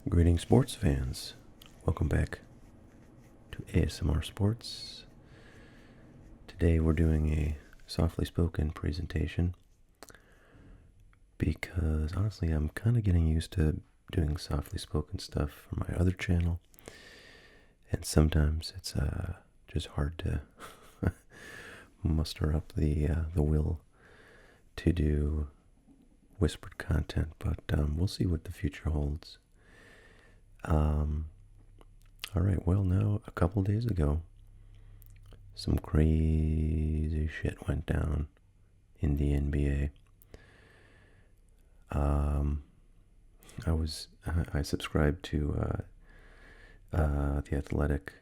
Greetings, sports fans. Welcome back to ASMR Sports. Today we're doing a softly spoken presentation because honestly I'm kind of getting used to doing softly spoken stuff for my other channel, and sometimes it's just hard to muster up the will to do whispered content, but we'll see what the future holds. Alright, well, now, a couple days ago, some crazy shit went down in the NBA. I subscribed to The Athletic,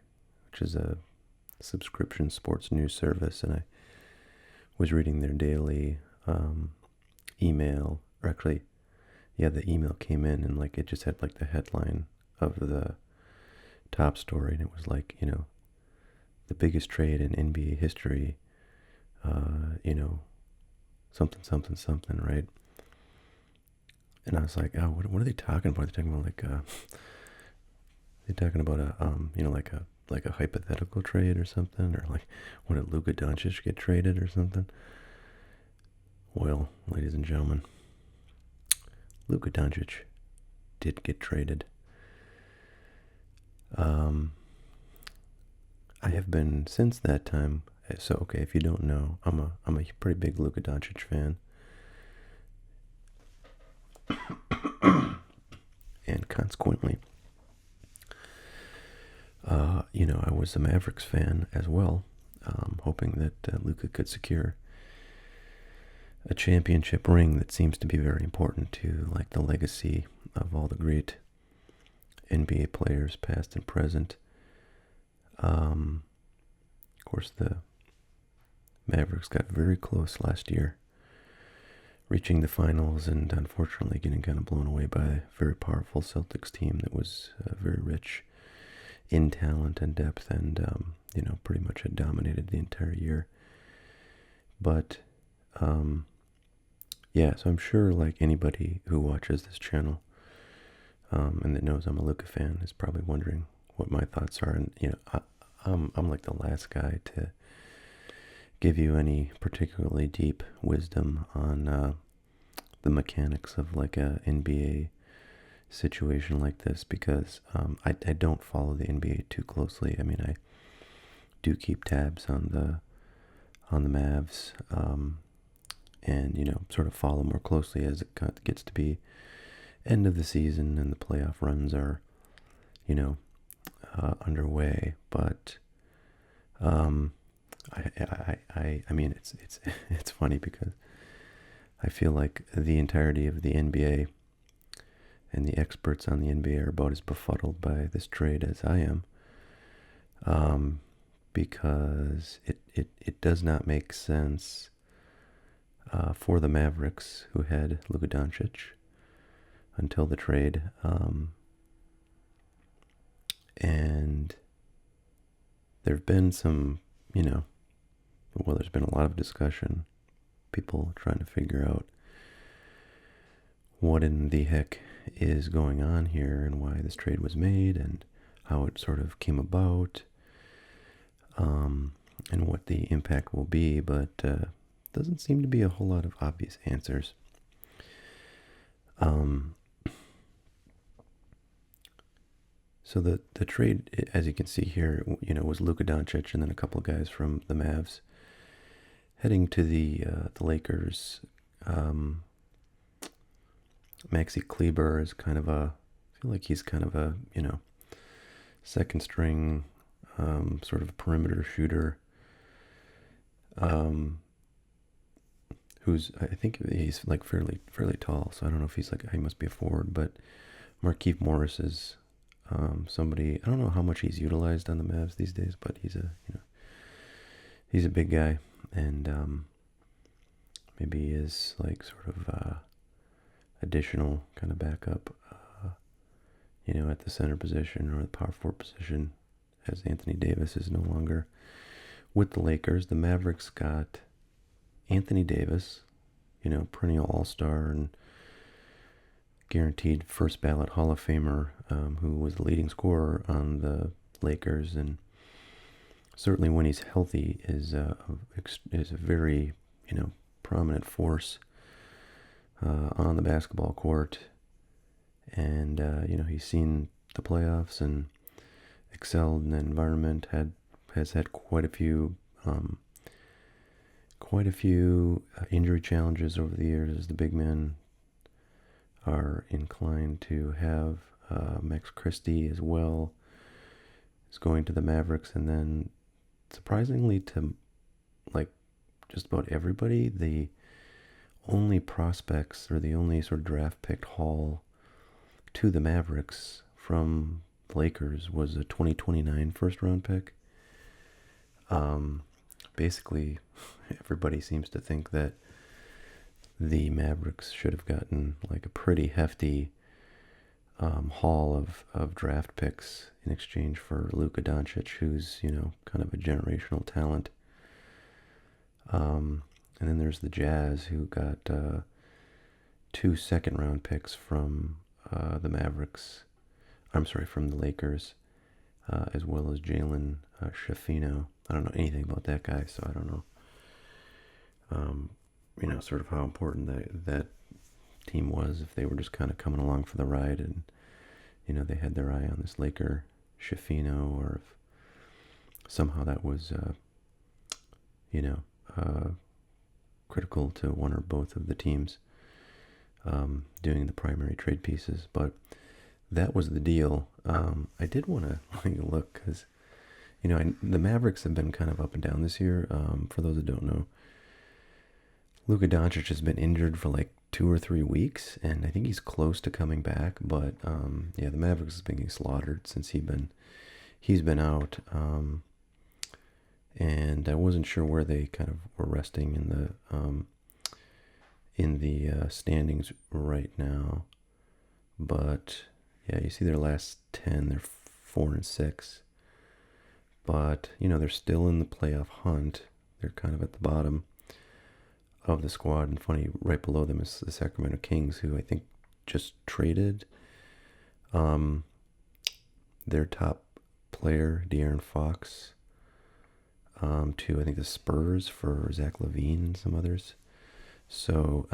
which is a subscription sports news service, and I was reading their daily email, or actually, yeah, the email came in, and like it just had like the headline of the top story, and it was like, the biggest trade in NBA history, something, something, something, right? And I was like, oh, what are they talking about? They're talking about like, they're talking about like a hypothetical trade or something, or like, what did Luka Doncic get traded or something? Well, ladies and gentlemen, Luka Doncic did get traded. I have been since that time. So okay, if you don't know, I'm a pretty big Luka Doncic fan, and consequently, I was a Mavericks fan as well, hoping that Luka could secure a championship ring that seems to be very important to like the legacy of all the great NBA players, past and present. Of course, the Mavericks got very close last year, reaching the finals, and unfortunately getting kind of blown away by a very powerful Celtics team that was very rich in talent and depth, and pretty much had dominated the entire year. But yeah, so I'm sure like anybody who watches this channel and that knows I'm a Luka fan is probably wondering what my thoughts are, and I'm like the last guy to give you any particularly deep wisdom on the mechanics of like a NBA situation like this, because I don't follow the NBA too closely. I mean, I do keep tabs on the Mavs, and sort of follow more closely as it gets to be end of the season and the playoff runs are underway. But I mean, it's funny because I feel like the entirety of the NBA and the experts on the NBA are about as befuddled by this trade as I am, because it does not make sense for the Mavericks, who had Luka Doncic until the trade, and there have been some, there's been a lot of discussion, people trying to figure out what in the heck is going on here and why this trade was made and how it sort of came about, and what the impact will be, but doesn't seem to be a whole lot of obvious answers. So the trade, as you can see here, was Luka Doncic and then a couple of guys from the Mavs heading to the Lakers. Maxi Kleber is kind of I feel like he's kind of a, second string, sort of perimeter shooter, who's, I think he's like fairly tall, so I don't know if he must be a forward, but Markieff Morris is somebody, I don't know how much he's utilized on the Mavs these days, but he's a big guy, and maybe he is like sort of additional kind of backup, at the center position or the power forward position, as Anthony Davis is no longer with the Lakers. The Mavericks got Anthony Davis, perennial all-star and guaranteed first ballot Hall of Famer, who was the leading scorer on the Lakers, and certainly when he's healthy is a very, prominent force on the basketball court. And he's seen the playoffs and excelled in that environment. Has had quite a few injury challenges over the years, as the big men are inclined to have. Max Christie as well is going to the Mavericks, and then surprisingly to like just about everybody, the only prospects or the only sort of draft picked haul to the Mavericks from the Lakers was a 2029 first round pick. Basically, everybody seems to think that the Mavericks should have gotten like a pretty hefty haul of draft picks in exchange for Luka Doncic, who's, kind of a generational talent. And then there's the Jazz, who got 2 second-round picks from the Mavericks. I'm sorry, from the Lakers, as well as Jalen Shafino. I don't know anything about that guy, so I don't know. Sort of how important that team was, if they were just kind of coming along for the ride, and they had their eye on this Laker Shafino, or if somehow that was critical to one or both of the teams doing the primary trade pieces. But that was the deal. I did want to look, because the Mavericks have been kind of up and down this year. For those that don't know, Luka Doncic has been injured for like 2 or 3 weeks, and I think he's close to coming back. But the Mavericks has been getting slaughtered since he's been out. And I wasn't sure where they kind of were resting in the standings right now. But yeah, you see their last 10, they're 4-6. But they're still in the playoff hunt. They're kind of at the bottom of the squad, and funny, right below them is the Sacramento Kings, who I think just traded their top player, De'Aaron Fox, to I think the Spurs for Zach LaVine and some others. So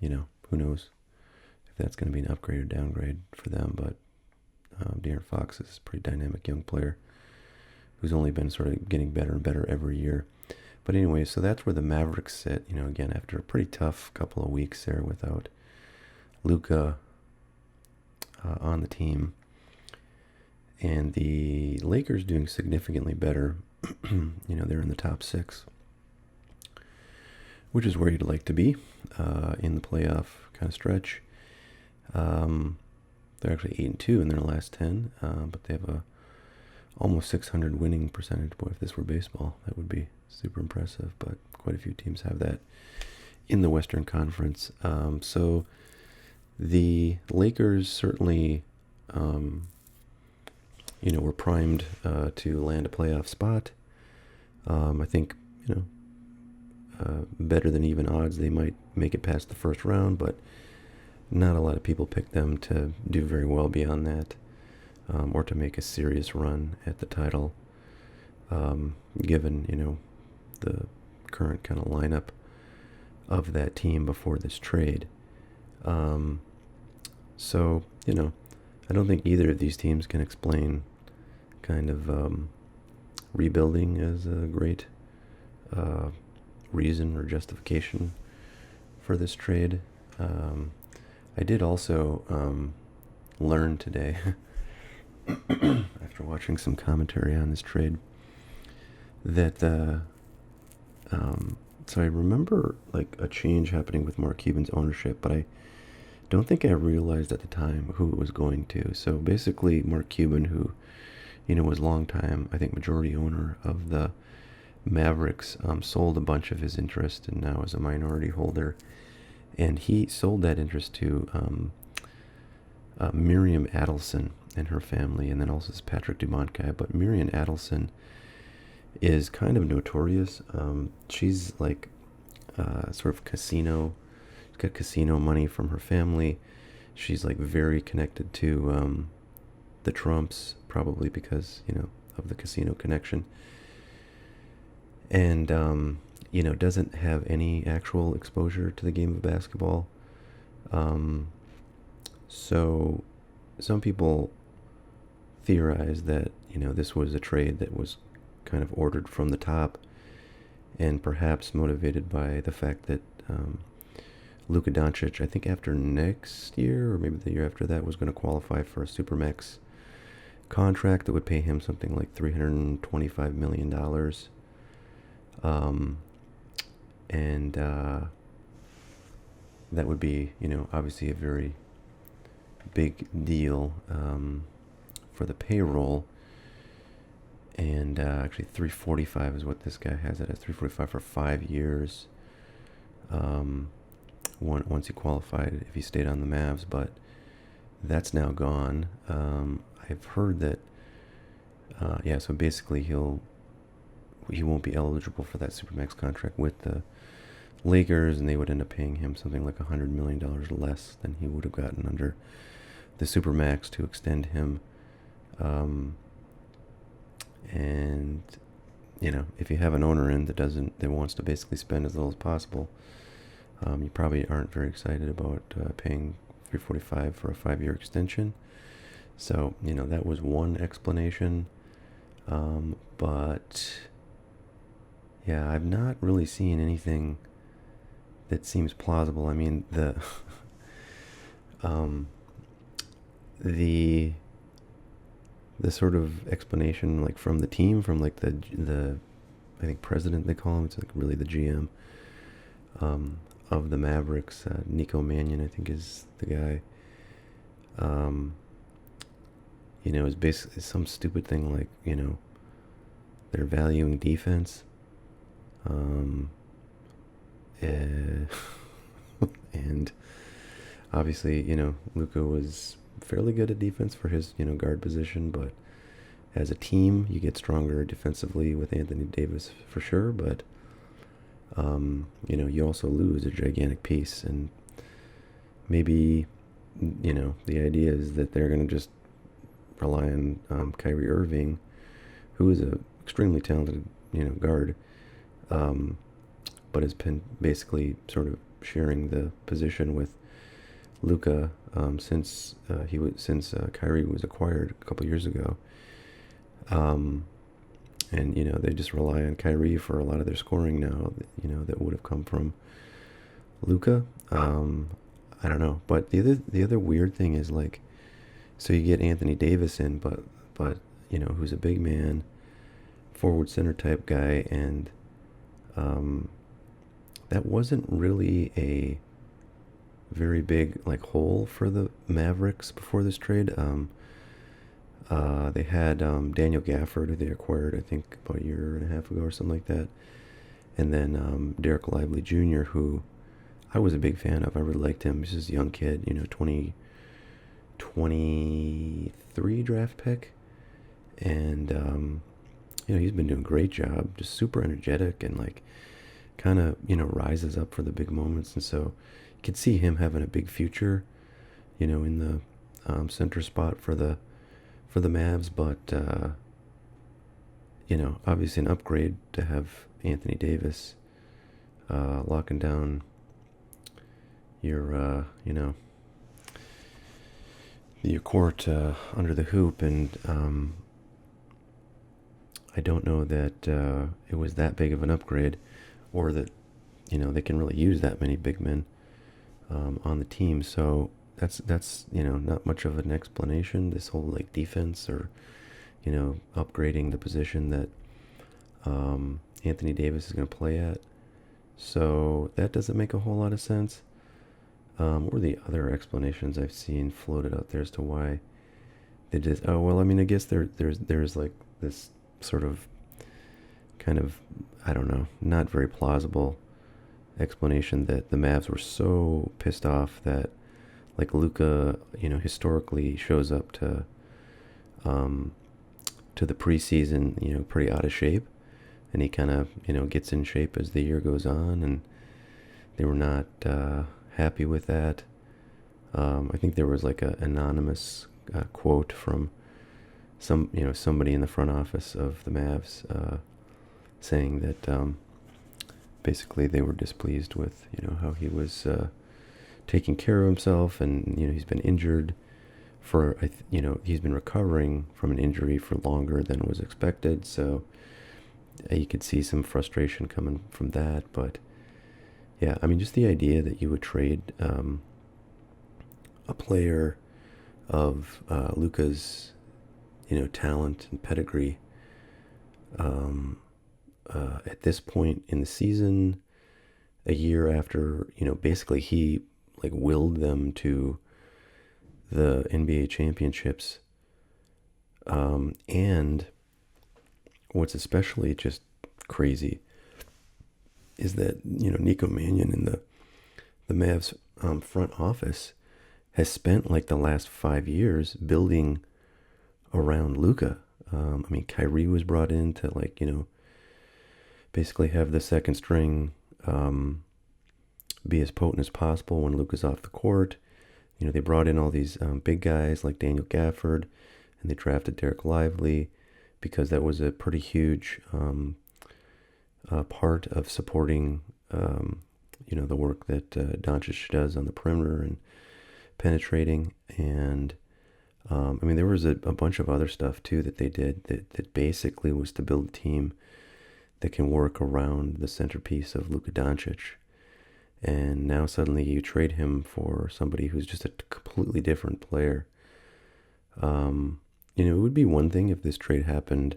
who knows if that's going to be an upgrade or downgrade for them. But De'Aaron Fox is a pretty dynamic young player who's only been sort of getting better and better every year. But anyway, so that's where the Mavericks sit, again, after a pretty tough couple of weeks there without Luka on the team. And the Lakers doing significantly better. They're in the top 6, which is where you'd like to be in the playoff kind of stretch. They're actually 8-2 in their last 10, but they have a almost 600 winning percentage. Boy, if this were baseball, that would be super impressive, but quite a few teams have that in the Western Conference. So the Lakers certainly, were primed to land a playoff spot. I think, better than even odds, they might make it past the first round, but not a lot of people picked them to do very well beyond that. Or to make a serious run at the title, given, the current kind of lineup of that team before this trade. So, I don't think either of these teams can explain kind of rebuilding as a great reason or justification for this trade. I did also learn today after watching some commentary on this trade that so I remember like a change happening with Mark Cuban's ownership, but I don't think I realized at the time who it was going to. So basically Mark Cuban, who was long time, I think, majority owner of the Mavericks, sold a bunch of his interest and now is a minority holder, and he sold that interest to Miriam Adelson and her family, and then also this Patrick Dumont guy. But Miriam Adelson is kind of notorious. She's like sort of got casino money from her family. she's like very connected to the Trumps, probably because of the casino connection, and doesn't have any actual exposure to the game of basketball. Um, so some people theorize that this was a trade that was kind of ordered from the top, and perhaps motivated by the fact that Luka Doncic, I think after next year or maybe the year after that, was going to qualify for a supermax contract that would pay him something like $325 million. And that would be, obviously a very big deal for the payroll. And actually, 345 is what this guy has it as. 345 for 5 years. Once he qualified, if he stayed on the Mavs, but that's now gone. I've heard that. So basically, he won't be eligible for that supermax contract with the Lakers, and they would end up paying him something like $100 million less than he would have gotten under the supermax to extend him. And if you have an owner in that wants to basically spend as little as possible, you probably aren't very excited about paying $345 for a 5-year extension. So that was one explanation, but yeah, I've not really seen anything that seems plausible. I mean, the the sort of explanation, like from the team, from like the I think president they call him. It's like really the GM of the Mavericks. Nico Mannion, I think, is the guy. Is basically some stupid thing like they're valuing defense. And obviously, Luka was fairly good at defense for his, guard position, but as a team, you get stronger defensively with Anthony Davis for sure, but, you also lose a gigantic piece, and maybe, the idea is that they're going to just rely on Kyrie Irving, who is a extremely talented, guard, but has been basically sort of sharing the position with Luka since Kyrie was acquired a couple years ago, and they just rely on Kyrie for a lot of their scoring now. That would have come from Luka. I don't know, but the other weird thing is, like, so you get Anthony Davis in, but who's a big man, forward center type guy, and that wasn't really a very big hole for the Mavericks before this trade. They had Daniel Gafford, who they acquired I think about a year and a half ago or something like that, and then Derek Lively Jr., who I was a big fan of. I really liked him. He's just a young kid, 2023 draft pick, and he's been doing a great job, just super energetic, and kind of rises up for the big moments. And so you could see him having a big future in the center spot for the Mavs, but obviously an upgrade to have Anthony Davis locking down your your court under the hoop. And I don't know that it was that big of an upgrade, or that they can really use that many big men on the team. So that's not much of an explanation, this whole defense, or upgrading the position that Anthony Davis is going to play at. So that doesn't make a whole lot of sense. Or the other explanations I've seen floated out there as to why they just, I guess there's like this sort of kind of, I don't know, not very plausible explanation that the Mavs were so pissed off that Luka, historically shows up to the preseason, pretty out of shape, and he kind of, gets in shape as the year goes on, and they were not happy with that. I think there was like an anonymous quote from somebody in the front office of the Mavs saying that basically they were displeased with how he was taking care of himself, and he's been injured for he's been recovering from an injury for longer than was expected, so you could see some frustration coming from that. But yeah, I mean, just the idea that you would trade a player of Luka's talent and pedigree at this point in the season, a year after basically he like willed them to the NBA championships. And what's especially just crazy is that Nico Mannion in the Mavs front office has spent like the last 5 years building around Luka. I mean, Kyrie was brought in to like basically have the second string be as potent as possible when Luka's off the court. They brought in all these big guys like Daniel Gafford, and they drafted Derek Lively because that was a pretty huge part of supporting the work that Doncic does on the perimeter and penetrating. And I mean, there was a bunch of other stuff too that they did that basically was to build a team that can work around the centerpiece of Luka Doncic. And now suddenly you trade him for somebody who's just a completely different player. It would be one thing if this trade happened,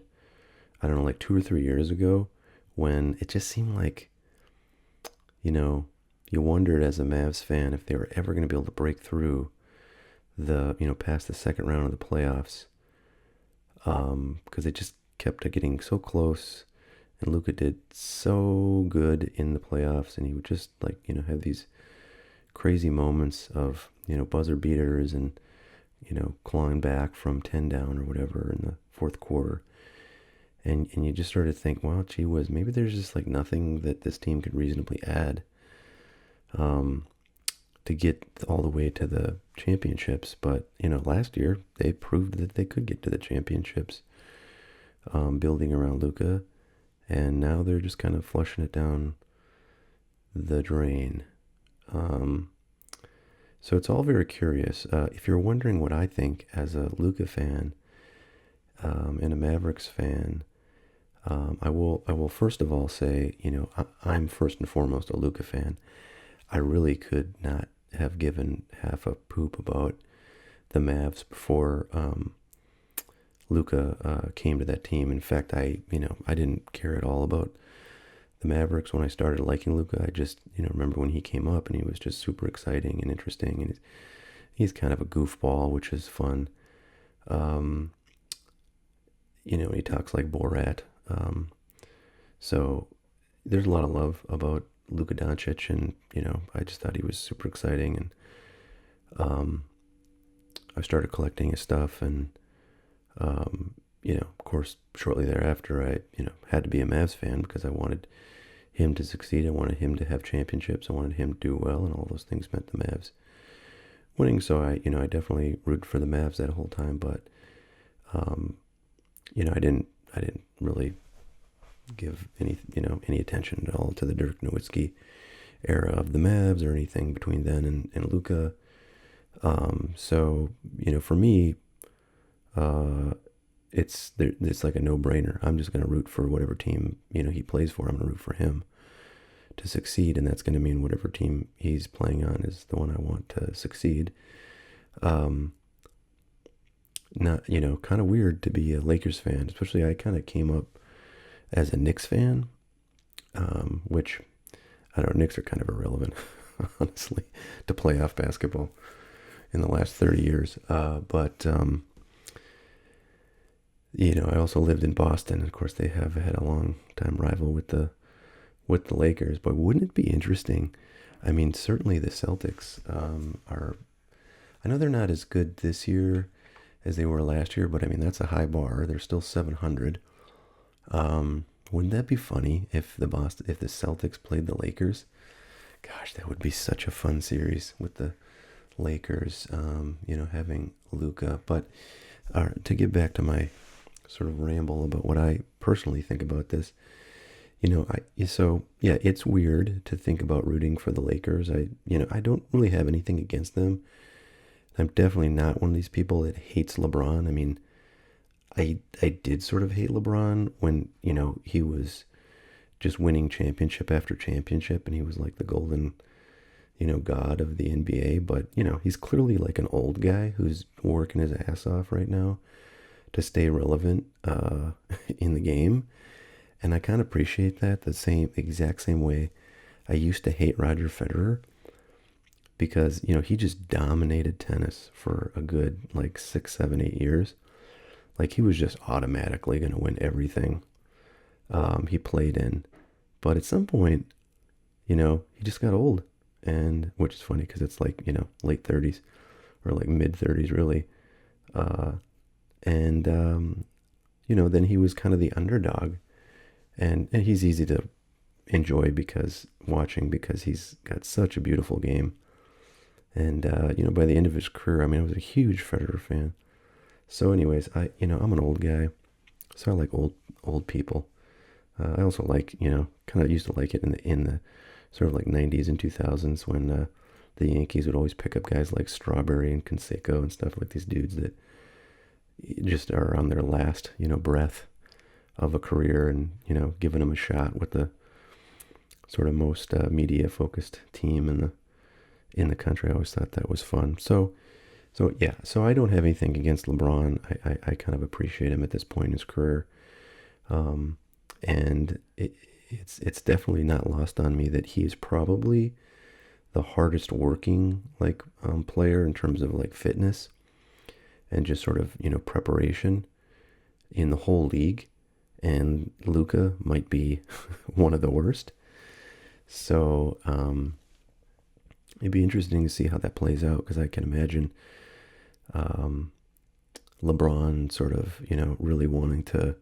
I don't know, like 2 or 3 years ago, when it just seemed like, you wondered as a Mavs fan if they were ever going to be able to break through past the second round of the playoffs. Because they just kept getting so close. And Luka did so good in the playoffs, and he would just have these crazy moments of buzzer beaters and clawing back from 10 down or whatever in the fourth quarter. And you just started to think, wow, gee whiz, maybe there's just like nothing that this team could reasonably add to get all the way to the championships. But last year they proved that they could get to the championships, building around Luka. And now they're just kind of flushing it down the drain. So it's all very curious. If you're wondering what I think as a Luka fan and a Mavericks fan, I will first of all say, I'm first and foremost a Luka fan. I really could not have given half a poop about the Mavs before Luka came to that team. In fact, I didn't care at all about the Mavericks when I started liking Luka. I just, remember when he came up and he was just super exciting and interesting, and he's kind of a goofball, which is fun. He talks like Borat. So there's a lot of love about Luka Doncic, and I just thought he was super exciting, and I started collecting his stuff, and of course, shortly thereafter, I, had to be a Mavs fan because I wanted him to succeed. I wanted him to have championships. I wanted him to do well, and all those things meant the Mavs winning. So I definitely rooted for the Mavs that whole time. But, I didn't really give any attention at all to the Dirk Nowitzki era of the Mavs or anything between then and Luka. So, for me, it's like a no-brainer. I'm just going to root for whatever team, he plays for. I'm going to root for him to succeed, and that's going to mean whatever team he's playing on is the one I want to succeed. Not, kind of weird to be a Lakers fan, especially I kind of came up as a Knicks fan, which, I don't know, Knicks are kind of irrelevant, honestly, to playoff basketball in the last 30 years. But I also lived in Boston. Of course, they have had a long time rival with the Lakers. But wouldn't it be interesting? I mean, certainly the Celtics are. I know they're not as good this year as they were last year, but I mean that's a high bar. They're still 700. Wouldn't that be funny if the Celtics played the Lakers? Gosh, that would be such a fun series with the Lakers, having Luka. But to get back to my sort of ramble about what I personally think about this, it's weird to think about rooting for the Lakers. I don't really have anything against them. I'm definitely not one of these people that hates LeBron. I mean, I did sort of hate LeBron when, he was just winning championship after championship and he was like the golden, god of the NBA. But, he's clearly like an old guy who's working his ass off right now to stay relevant in the game. And I kind of appreciate that the exact same way I used to hate Roger Federer because, he just dominated tennis for a good like 6, 7, 8 years. Like he was just automatically going to win everything he played in. But at some point, he just got old. And which is funny because it's like, late 30s or like mid 30s really. Then he was kind of the underdog. And he's easy to enjoy because he's got such a beautiful game. And, by the end of his career, I mean, I was a huge Federer fan. So anyways, I'm an old guy, so I like old people. I also like, kind of used to like it in the sort of like 90s and 2000s when the Yankees would always pick up guys like Strawberry and Canseco and stuff, like these dudes that just are on their last, breath of a career and, giving them a shot with the sort of most media focused team in the country. I always thought that was fun. So I don't have anything against LeBron. I kind of appreciate him at this point in his career. And it's definitely not lost on me that he is probably the hardest working player in terms of like fitness and just sort of, preparation in the whole league. And Luka might be one of the worst. So it'd be interesting to see how that plays out because I can imagine LeBron sort of, really wanting to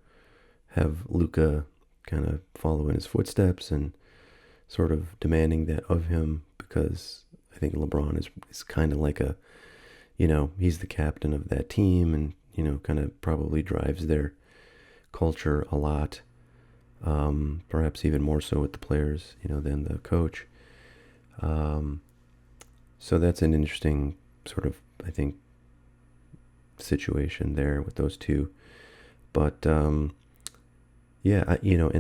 have Luka kind of follow in his footsteps and sort of demanding that of him because I think LeBron is kind of like he's the captain of that team and, kind of probably drives their culture a lot, perhaps even more so with the players, than the coach. So that's an interesting sort of, I think, situation there with those two. But and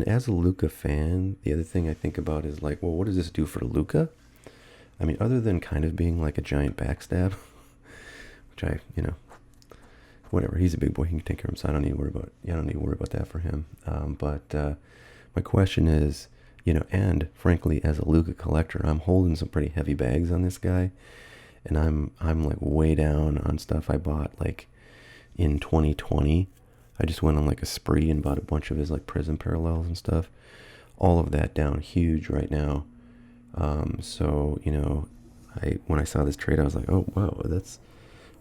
as a Luka fan, the other thing I think about is like, well, what does this do for Luka? I mean, other than kind of being like a giant backstab, which whatever. He's a big boy. He can take care of him, so I don't need to worry about that for him. But my question is, and frankly, as a Luka collector, I'm holding some pretty heavy bags on this guy, and I'm like way down on stuff I bought like in 2020. I just went on like a spree and bought a bunch of his like Prism Parallels and stuff. All of that down huge right now. So when I saw this trade, I was like, oh wow,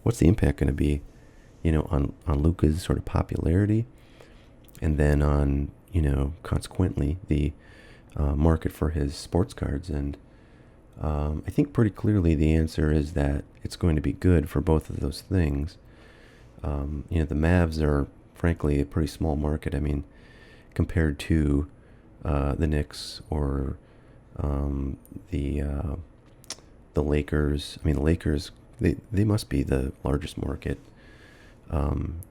what's the impact going to be? On Luka's sort of popularity, and then on, consequently the market for his sports cards. And I think pretty clearly the answer is that it's going to be good for both of those things. The Mavs are frankly a pretty small market. I mean, compared to the Knicks or the Lakers. I mean, the Lakers, they must be the largest market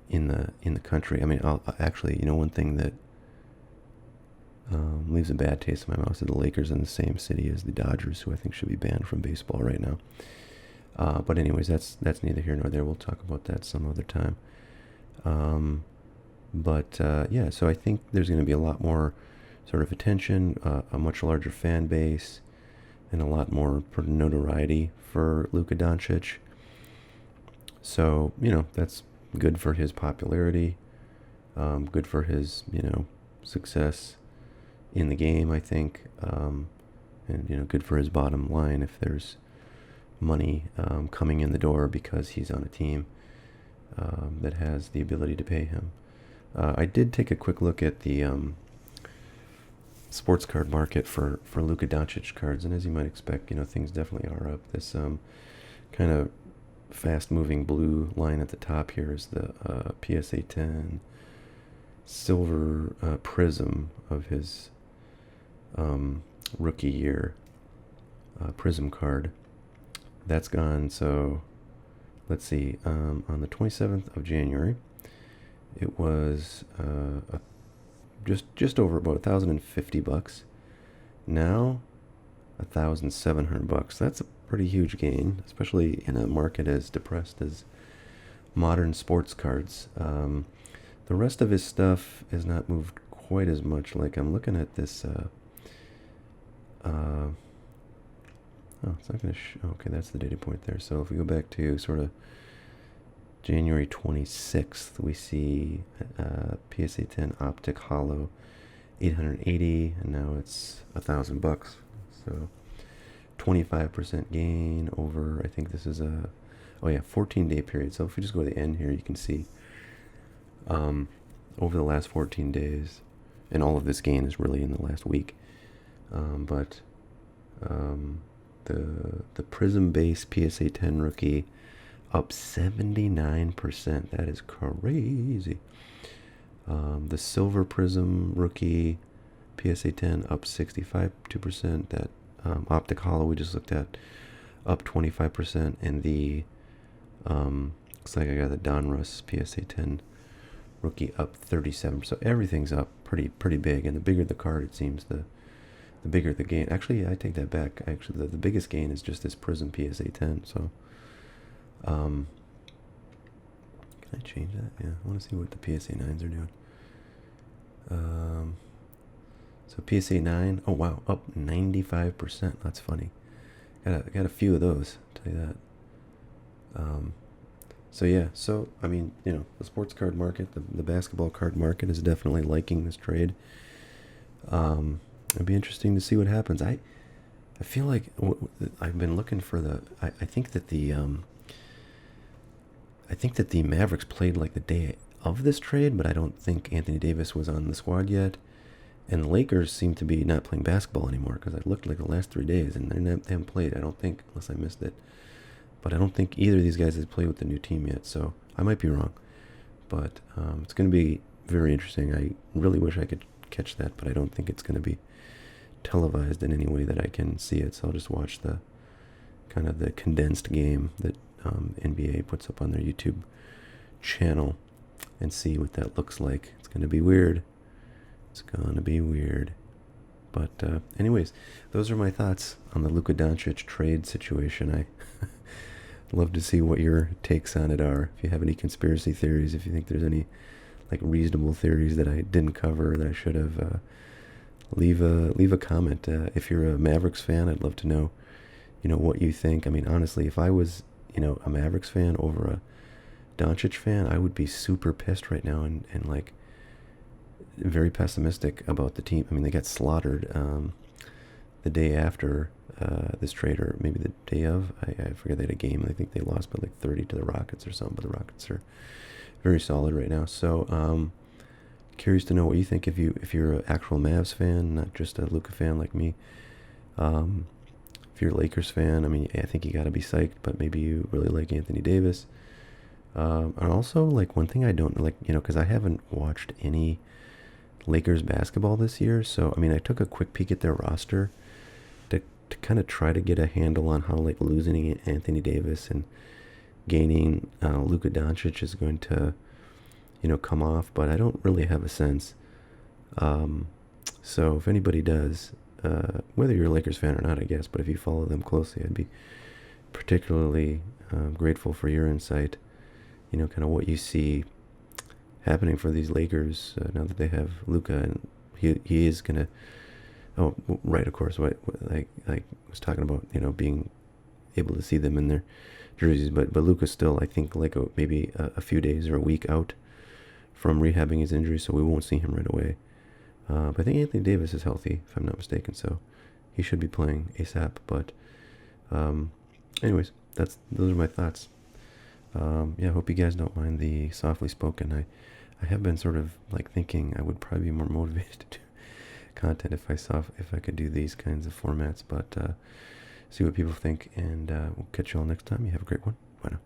in the country. I mean, I'll actually, one thing that leaves a bad taste in my mouth is the Lakers in the same city as the Dodgers, who I think should be banned from baseball right now. But anyways, that's neither here nor there. We'll talk about that some other time. So I think there's going to be a lot more sort of attention, a much larger fan base, and a lot more notoriety for Luka Doncic. So, that's good for his popularity, good for his, success in the game, I think, and, good for his bottom line if there's money coming in the door because he's on a team that has the ability to pay him. I did take a quick look at the sports card market for Luka Doncic cards, and as you might expect, things definitely are up. This kind of fast-moving blue line at the top here is the PSA 10 silver prism of his rookie year prism card. That's gone. So let's see. On the 27th of January, it was just over about $1,050. Now, $1,700. That's a pretty huge gain, especially in a market as depressed as modern sports cards. The rest of his stuff has not moved quite as much. Like I'm looking at this. Oh, it's not going to okay, that's the data point there. So if we go back to sort of January 26th, we see PSA 10 Optic Hollow 880, and now it's $1,000. So 25% gain over, I think this is a, 14-day period. So if we just go to the end here, you can see over the last 14 days, and all of this gain is really in the last week. But the Prism base PSA 10 rookie up 79%. That is crazy. The Silver Prism rookie PSA 10 up 65%. That Optic Hollow we just looked at up 25%, and the looks like I got the Donruss PSA 10 rookie up 37%. So everything's up pretty big, and the bigger the card, it seems, the bigger the gain. Actually, I take that back. Actually, the biggest gain is just this Prism PSA 10. So, can I change that? Yeah, I want to see what the PSA 9s are doing. So PSA 9, oh wow, up 95%. That's funny. Got a few of those, I'll tell you that. So yeah, so I mean, the sports card market, the basketball card market is definitely liking this trade. It'd be interesting to see what happens. I feel like I've been looking for I think that the Mavericks played like the day of this trade, but I don't think Anthony Davis was on the squad yet. And the Lakers seem to be not playing basketball anymore, because I looked like the last 3 days and they haven't played. I don't think, unless I missed it. But I don't think either of these guys has played with the new team yet, so I might be wrong. But it's going to be very interesting. I really wish I could catch that, but I don't think it's going to be televised in any way that I can see it. So I'll just watch the kind of the condensed game that NBA puts up on their YouTube channel and see what that looks like. It's going to be weird. It's going to be weird. But anyways, those are my thoughts on the Luka Doncic trade situation. I love to see what your takes on it are. If you have any conspiracy theories, if you think there's any like reasonable theories that I didn't cover that I should have, leave a comment. If you're a Mavericks fan, I'd love to know, what you think. I mean, honestly, if I was, a Mavericks fan over a Doncic fan, I would be super pissed right now and like very pessimistic about the team. I mean, they got slaughtered the day after this trade, or maybe the day of. I forget, they had a game. I think they lost by like 30 to the Rockets or something, but the Rockets are very solid right now. So curious to know what you think if you're an actual Mavs fan, not just a Luka fan like me. If you're a Lakers fan, I mean, I think you got to be psyched, but maybe you really like Anthony Davis. And also, like, one thing I don't like, because I haven't watched any Lakers basketball this year. So, I mean, I took a quick peek at their roster to kind of try to get a handle on how, like, losing Anthony Davis and gaining Luka Doncic is going to, come off. But I don't really have a sense. So if anybody does, whether you're a Lakers fan or not, I guess, but if you follow them closely, I'd be particularly grateful for your insight. Kind of what you see happening for these Lakers now that they have Luka, and he is gonna. Oh, right, of course. What I was talking about, being able to see them in their jerseys, but Luka's still, I think, like maybe a few days or a week out from rehabbing his injury, so we won't see him right away. But I think Anthony Davis is healthy, if I'm not mistaken, so he should be playing ASAP. But anyways, those are my thoughts. I hope you guys don't mind the softly spoken. I have been sort of like thinking I would probably be more motivated to do content if I could do these kinds of formats. But see what people think, and we'll catch you all next time. You have a great one. Bye now.